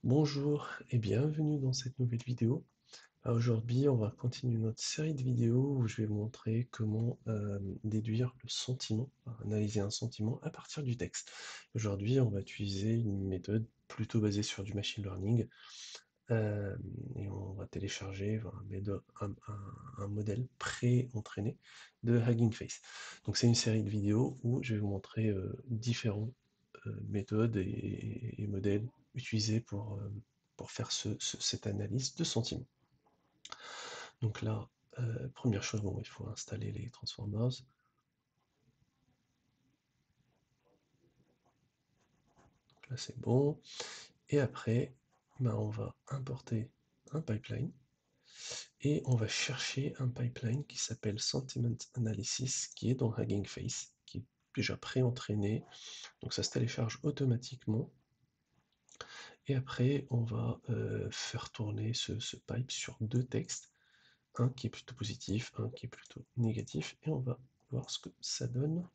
Bonjour et bienvenue dans cette nouvelle vidéo. Aujourd'hui, on va continuer notre série de vidéos où je vais vous montrer comment déduire le sentiment, enfin, analyser un sentiment à partir du texte. Aujourd'hui, on va utiliser une méthode plutôt basée sur du machine learning euh, et on va télécharger un modèle pré-entraîné de Hugging Face. Donc c'est une série de vidéos où je vais vous montrer différentes méthodes et modèles utilisés pour faire cette analyse de sentiments. Donc là, première chose, bon, il faut installer les transformers. Donc là, c'est bon. Et après, ben, on va importer un pipeline et on va chercher un pipeline qui s'appelle Sentiment Analysis, qui est dans Hugging Face, qui est déjà pré-entraîné. Donc ça se télécharge automatiquement. Et après, on va faire tourner ce pipe sur deux textes, un qui est plutôt positif, un qui est plutôt négatif, et on va voir ce que ça donne.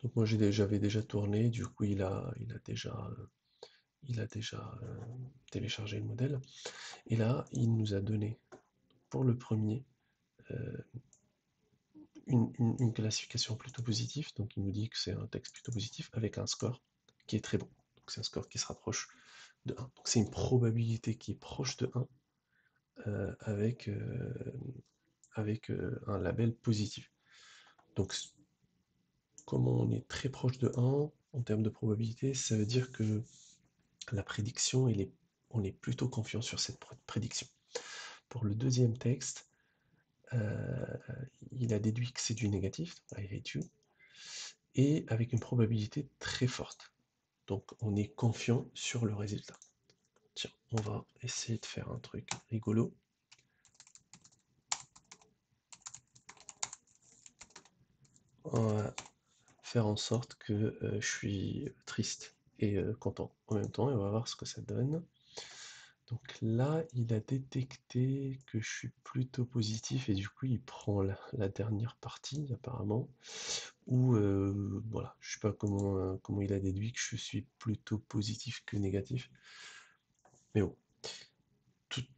Donc moi j'avais déjà tourné, du coup il a déjà téléchargé le modèle. Et là, il nous a donné pour le premier euh, une classification plutôt positive, donc il nous dit que c'est un texte plutôt positif avec un score qui est très bon. Donc c'est un score qui se rapproche de 1. Donc c'est une probabilité qui est proche de 1 avec, un label positif. Donc comme on est très proche de 1 en termes de probabilité, ça veut dire que la prédiction, on est plutôt confiant sur cette prédiction. Pour le deuxième texte, euh, il a déduit que c'est du négatif, I hate you, et avec une probabilité très forte. Donc on est confiant sur le résultat. Tiens, on va essayer de faire un truc rigolo. On va faire en sorte que je suis triste et content en même temps, et on va voir ce que ça donne. Donc là, il a détecté que je suis plutôt positif et du coup, il prend la dernière partie apparemment. Ou voilà, je sais pas comment il a déduit que je suis plutôt positif que négatif. Mais bon,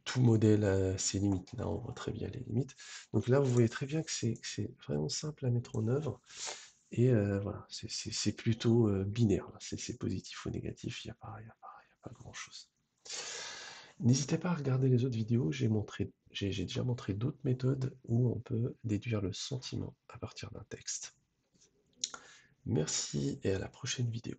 tout modèle a ses limites. Là, on voit très bien les limites. Donc là, vous voyez très bien que c'est vraiment simple à mettre en œuvre. Et voilà, c'est plutôt binaire. C'est positif ou négatif, il y a pas grand-chose. N'hésitez pas à regarder les autres vidéos, j'ai déjà montré d'autres méthodes où on peut déduire le sentiment à partir d'un texte. Merci et à la prochaine vidéo.